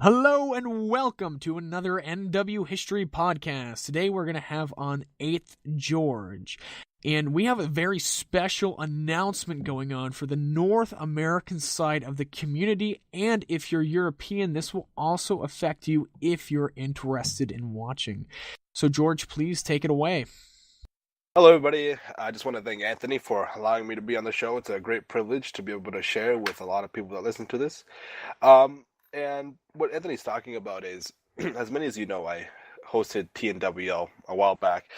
Hello and welcome to another NW History podcast. Today we're going to have on 8th George. And we have a very special announcement going on for the North American side of the community. And if you're European, this will also affect you if you're interested in watching. So George, please take it away. Hello, everybody. I just want to thank Anthony for allowing me to be on the show. It's a great privilege to be able to share with a lot of people that listen to this. And what Anthony's talking about is, as many as you know, I hosted TNWL a while back,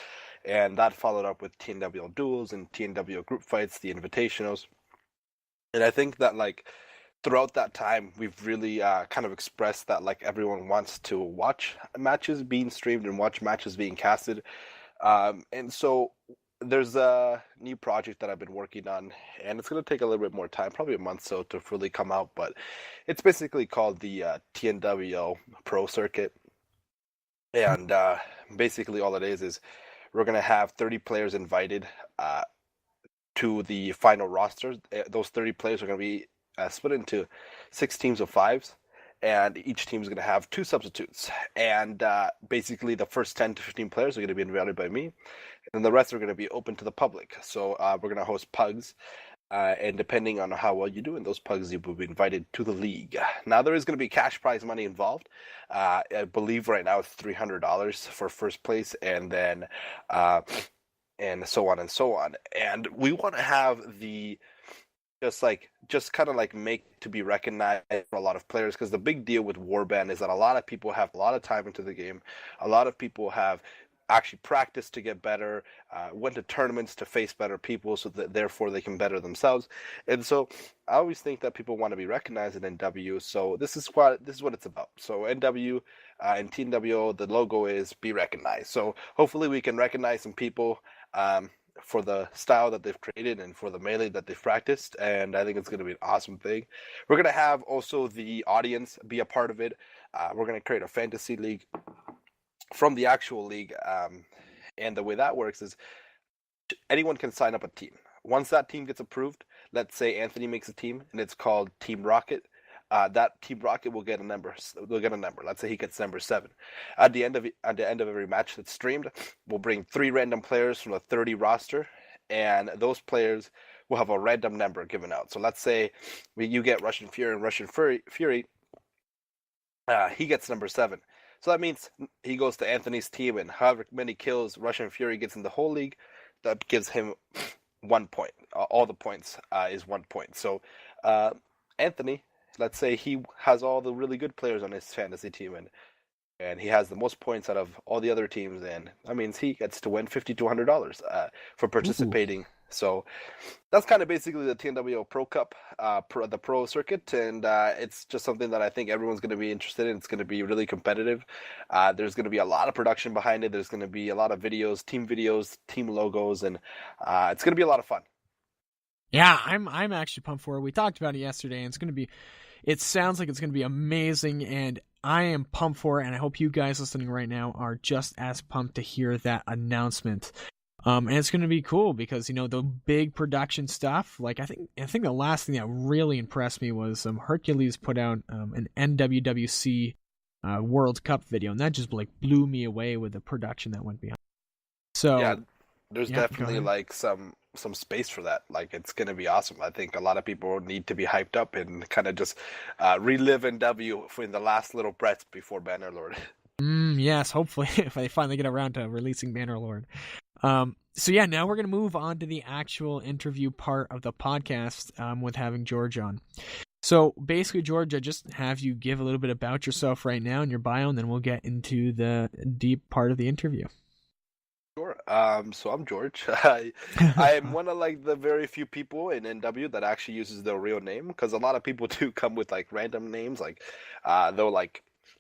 and that followed up with TNWL duels and TNWL group fights, the invitationals. And I think that, throughout that time, we've really kind of expressed that, everyone wants to watch matches being streamed and watch matches being casted. And so there's a new project that I've been working on, and it's going to take a little bit more time, probably a month so, to fully come out, but it's basically called the TNWL Pro Circuit. And basically all it is we're going to have 30 players invited to the final roster. Those 30 players are going to be split into 6 teams of 5s. And each team is going to have 2 substitutes. And basically the first 10 to 15 players are going to be invited by me. And the rest are going to be open to the public. So we're going to host pugs. And depending on how well you do in those pugs, you will be invited to the league. Now, there is going to be cash prize money involved. I believe right now it's $300 for first place. And then and so on and so on. And we want to have the... just kind of make to be recognized for a lot of players, because the big deal with Warband is that a lot of people have a lot of time into the game. A lot of people have actually practiced to get better, went to tournaments to face better people, so that therefore they can better themselves. And so I always think that people want to be recognized in NW. So this is what it's about. So NW and TNWO, the logo is be recognized. So hopefully we can recognize some people for the style that they've created and for the melee that they've practiced, and I think it's going to be an awesome thing. We're going to have also the audience be a part of it. We're going to create a fantasy league from the actual league, and the way that works is anyone can sign up a team. Once that team gets approved, let's say Anthony makes a team and it's called Team Rocket. That Team Rocket will get a number. Let's say he gets number 7. At the end of every match that's streamed, we'll bring 3 random players from the 30 roster, and those players will have a random number given out. So let's say you get Russian Fury, and Russian Fury, he gets number 7. So that means he goes to Anthony's team, and however many kills Russian Fury gets in the whole league, that gives him 1 point. All the points is 1 point. So Anthony, let's say he has all the really good players on his fantasy team, and he has the most points out of all the other teams, and that means he gets to win $50 to $100 for participating. Ooh. So that's kind of basically the TNWO Pro Cup, the Pro Circuit, and it's just something that I think everyone's going to be interested in. It's going to be really competitive. There's going to be a lot of production behind it. There's going to be a lot of videos, team logos, and it's going to be a lot of fun. Yeah, I'm actually pumped for it. We talked about it yesterday, and it sounds like it's going to be amazing, and I am pumped for it, and I hope you guys listening right now are just as pumped to hear that announcement. And it's going to be cool because, the big production stuff, I think the last thing that really impressed me was Hercules put out an NWWC World Cup video, and that just blew me away with the production that went behind. So yeah, there's definitely some space for that. It's going to be awesome. I think a lot of people need to be hyped up and kind of just relive NW in the last little breaths before Bannerlord. Yes, hopefully, if I finally get around to releasing Bannerlord. So yeah, now we're going to move on to the actual interview part of the podcast with having George on. So basically, George, I just have you give a little bit about yourself right now and your bio, and then we'll get into the deep part of the interview. Sure. So I'm George. I am one of the very few people in NW that actually uses their real name, because a lot of people do come with random names. They'll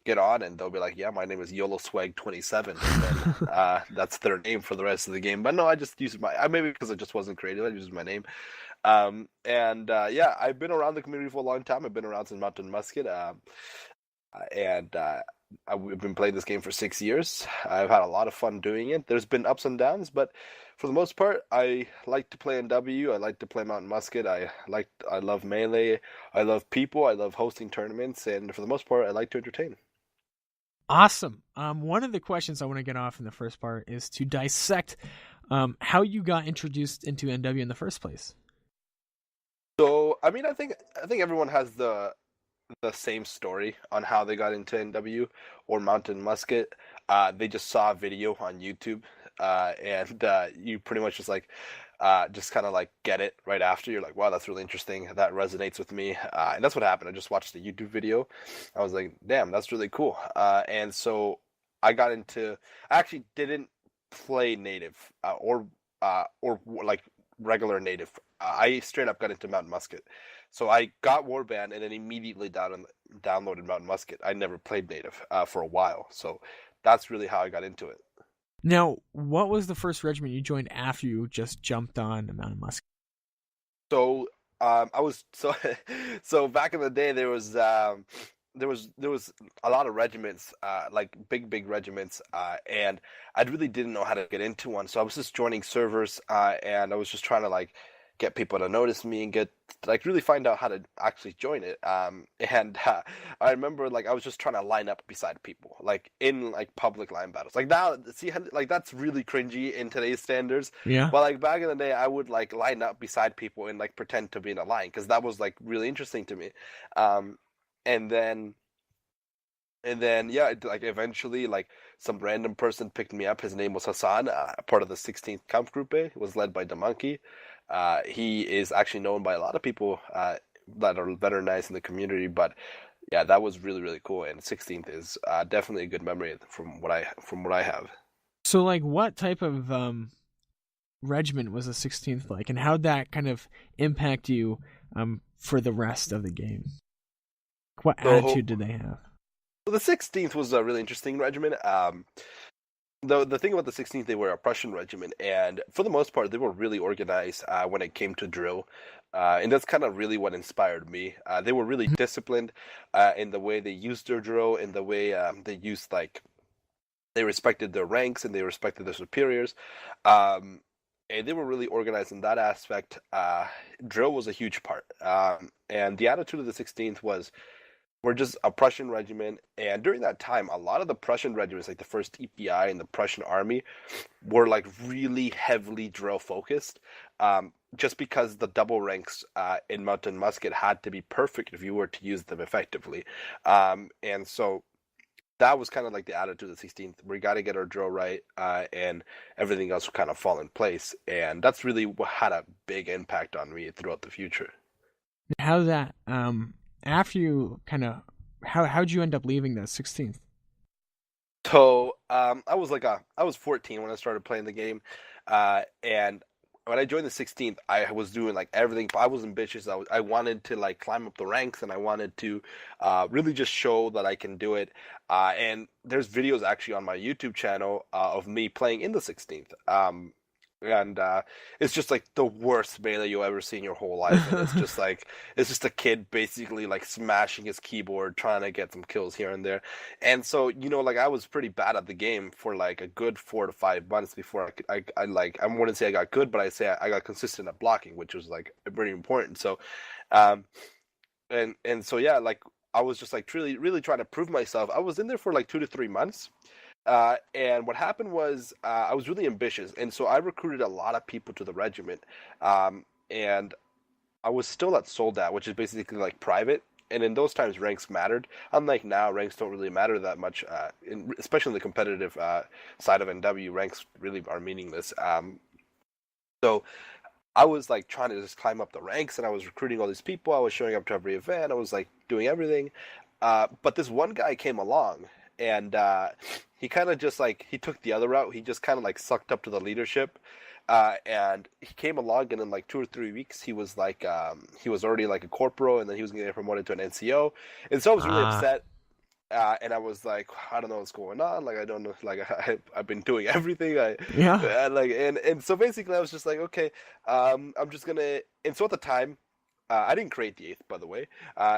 get on and they'll be like, yeah, my name is YOLOSWAG27, and then that's their name for the rest of the game. But no, I just use maybe because it just wasn't creative, I use my name. Yeah, I've been around the community for a long time. I've been around since Mountain Musket. and I've been playing this game for 6 years. I've had a lot of fun doing it. There's been ups and downs, but for the most part, I like to play NW. I like to play Mountain Musket. I love Melee. I love people. I love hosting tournaments, and for the most part, I like to entertain. Awesome. One of the questions I want to get off in the first part is to dissect how you got introduced into NW in the first place. So, I mean, I think everyone has the same story on how they got into NW or Mountain Musket. They just saw a video on YouTube, and you pretty much just kind of like get it right after. You're like, wow, that's really interesting. That resonates with me, and that's what happened. I just watched the YouTube video. I was like, damn, that's really cool. And so I got into. I actually didn't play native or like regular native. I straight up got into Mountain Musket. So I got Warband and then immediately downloaded Mountain Musket. I never played native for a while, so that's really how I got into it. Now, what was the first regiment you joined after you just jumped on the Mountain Musket? So I was so back in the day there was a lot of regiments, like big regiments, and I really didn't know how to get into one. So I was just joining servers, and I was just trying to like get people to notice me and get like really find out how to actually join it. And I remember like I was just trying to line up beside people, like in like public line battles. Like now, see, like that's really cringy in today's standards. Yeah. But like back in the day, I would like line up beside people and like pretend to be in a line because that was like really interesting to me. Um, and then yeah, like eventually like some random person picked me up. His name was Hassan, part of the 16th Kampfgruppe. It was led by the Monkey. He is actually known by a lot of people that are veteranized in the community, but yeah, that was really cool. And 16th is definitely a good memory from what I have. So, like, what type of regiment was the 16th like, and how'd that kind of impact you for the rest of the game? What So, attitude did they have? so the 16th was a really interesting regiment. The thing about the 16th, they were a Prussian regiment, and for the most part, they were really organized when it came to drill, and that's kind of really what inspired me. They were really disciplined in the way they used their drill, in the way they used like they respected their ranks and they respected their superiors, um, and they were really organized in that aspect. Drill was a huge part, and the attitude of the 16th was we're just a Prussian regiment. And during that time, a lot of the Prussian regiments, like the first EPI and the Prussian army, were like really heavily drill focused. Just because the double ranks in Mountain Musket had to be perfect if you were to use them effectively. And so that was kind of like the attitude of the 16th. We got to get our drill right, and everything else will kind of fall in place. And that's really what had a big impact on me throughout the future. How that after you kind of how'd you end up leaving the 16th? So I was 14 when I started playing the game, and when I joined the 16th, I was doing like everything. I was ambitious. I wanted to like climb up the ranks, and I wanted to really just show that I can do it. And there's videos actually on my YouTube channel of me playing in the 16th. And it's just like the worst melee you'll ever see in your whole life. And it's just a kid basically like smashing his keyboard trying to get some kills here and there. And so like I was pretty bad at the game for like a good 4 to 5 months before I like I wouldn't say I got good, but I say I got consistent at blocking, which was like pretty important. So um and so yeah, like I was just like really trying to prove myself. I was in there for like 2 to 3 months. And what happened was I was really ambitious, and so I recruited a lot of people to the regiment. And I was still at Soldat, which is basically like private. And in those times, ranks mattered. Unlike now, ranks don't really matter that much, especially in the competitive side of NW. Ranks really are meaningless. So I was like trying to just climb up the ranks, and I was recruiting all these people. I was showing up to every event. I was like doing everything. But this one guy came along, and he kind of just like he took the other route. He just kind of like sucked up to the leadership, and he came along, and in like 2 or 3 weeks, he was like he was already like a corporal, and then he was getting promoted to an NCO, and so I was really upset. And I was like, I don't know what's going on. Like, I don't know. Like, I've been doing everything. Yeah. Like, and so basically, I was just like, okay, I'm just gonna. And so at the time, I didn't create the eighth, by the way.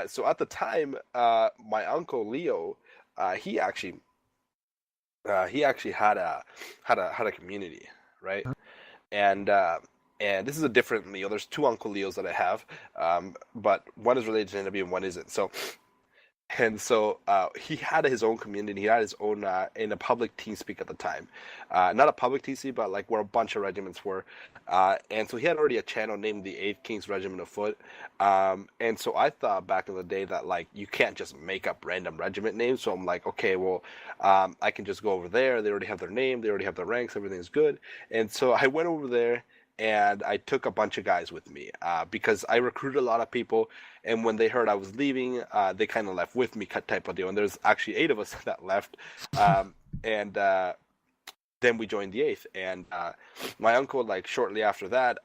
So at the time, my uncle Leo, he actually had a community, right? And and this is a different Leo. There's two Uncle Leos that I have, but one is related to NW and one isn't. So he had his own community. He had his own in a public TeamSpeak at the time, not a public TC, but like where a bunch of regiments were. And so he had already a channel named the Eighth Kings Regiment of Foot. And so I thought back in the day that like you can't just make up random regiment names. So I'm like, okay, well, I can just go over there. They already have their name. They already have their ranks. Everything's good. And so I went over there and I took a bunch of guys with me because I recruited a lot of people. And when they heard I was leaving, they kind of left with me, type of deal. And there's actually 8 of us that left. And then we joined the Eighth. And my uncle, like shortly after that,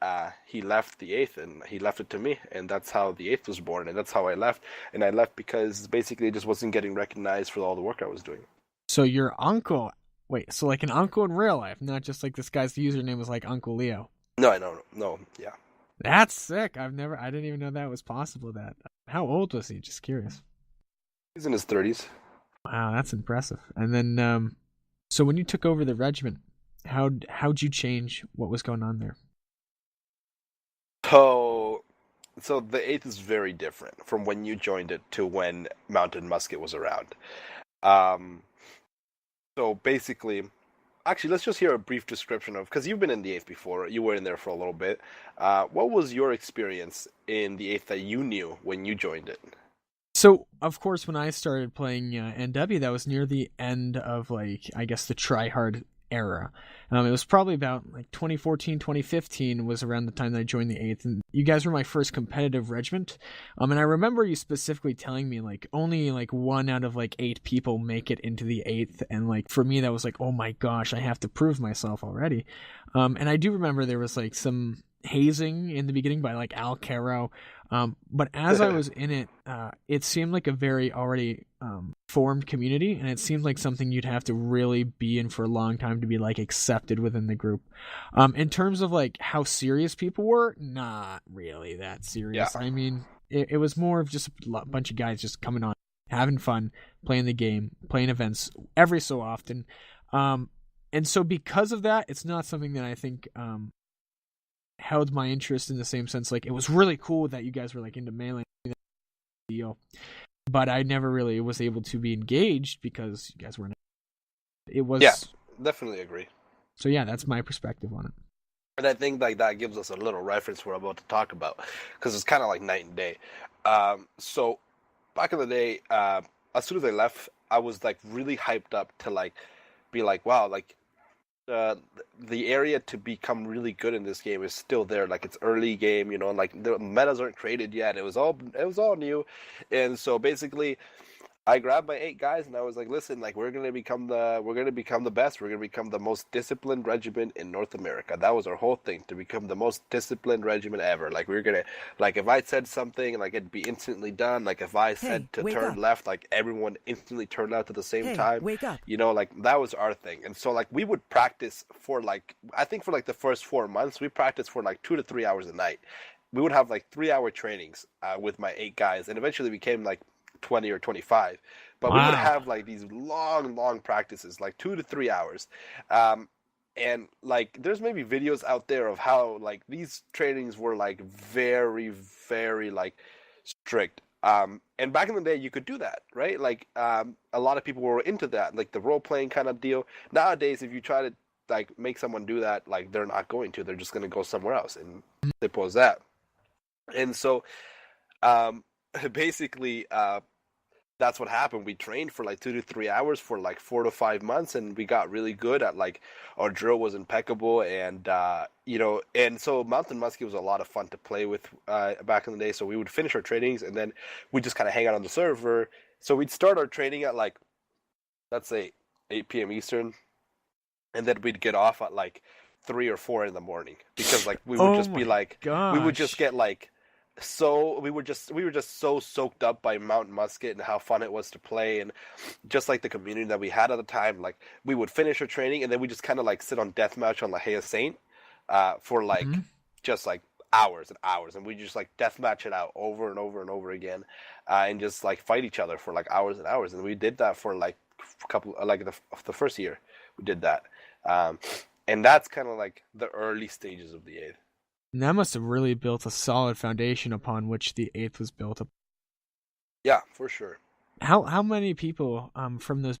he left the Eighth and he left it to me. And that's how the Eighth was born. And that's how I left. And I left because basically it just wasn't getting recognized for all the work I was doing. So your uncle, wait, so like an uncle in real life, not just like this guy's username was like Uncle Leo. No, I don't know. Yeah. That's sick. I didn't even know that was possible. That. How old was he? Just curious. He's in his 30s. Wow, that's impressive. And then, so when you took over the regiment, how'd you change what was going on there? So the Eighth is very different from when you joined it to when Mountain Musket was around. So basically, actually, let's just hear a brief description of, because you've been in the Eighth before, you were in there for a little bit. What was your experience in the Eighth that you knew when you joined it? So, of course, when I started playing NW, that was near the end of, like, I guess the tryhard era. It was probably about, like, 2014, 2015 was around the time that I joined the 8th, and you guys were my first competitive regiment. And I remember you specifically telling me, like, only, like, 1 out of, like, 8 people make it into the 8th, and, like, for me, that was like, oh my gosh, I have to prove myself already. And I do remember there was, like, some hazing in the beginning by, like, Al Caro. But as I was in it, it seemed like a very already formed community, and it seemed like something you'd have to really be in for a long time to be like accepted within the group. In terms of like how serious people were, not really that serious. Yeah. I mean, it was more of just a bunch of guys just coming on, having fun, playing the game, playing events every so often. And so because of that, it's not something that I think held my interest in the same sense. Like, it was really cool that you guys were like into melee deal, but I never really was able to be engaged because you guys weren't. It was, yeah, definitely agree. So yeah, that's my perspective on it. And I think like that gives us a little reference we're about to talk about, because it's kind of like night and day. So back in the day, as soon as I left, I was like really hyped up to like be like, wow, like the area to become really good in this game is still there. Like, it's early game, you know, like the metas aren't created yet. It was all new. And so basically I grabbed my 8 guys and I was like, listen, like we're gonna become the best. We're gonna become the most disciplined regiment in North America. That was our whole thing, to become the most disciplined regiment ever. Like, we were gonna, like, if I said something, like, it'd be instantly done. Like, if I said to turn left, like everyone instantly turned left at the same time. Wake up. You know, like that was our thing. And so like we would practice for like, I think for like the first 4 months, we practiced for like 2 to 3 hours a night. We would have like 3-hour trainings with my 8 guys, and eventually became like 20 or 25, but we would have like these long practices, like 2 to 3 hours. And like there's maybe videos out there of how like these trainings were like very like strict. And back in the day you could do that, right? Like a lot of people were into that, like the role playing kind of deal. Nowadays if you try to like make someone do that, like they're not going to, they're just going to go somewhere else and suppose that. And so basically that's what happened. We trained for like 2 to 3 hours for like 4 to 5 months, and we got really good at, like, our drill was impeccable, and you know, and so Mountain Muskie was a lot of fun to play with back in the day. So we would finish our trainings and then we'd just kind of hang out on the server. So we'd start our training at like, let's say 8 p.m. Eastern, and then we'd get off at like 3 or 4 in the morning, because like we would just be like, we would just get like, so we were just so soaked up by Mountain Musket and how fun it was to play, and just like the community that we had at the time. Like, we would finish our training and then we just kind of like sit on deathmatch on La Haya Saint for like just like hours and hours, and we just like deathmatch it out over and over and over again, and just like fight each other for like hours and hours. And we did that for like a couple, like the first year we did that, and that's kind of like the early stages of the 8th. And that must have really built a solid foundation upon which the 8th was built up. Yeah, for sure. How many people from those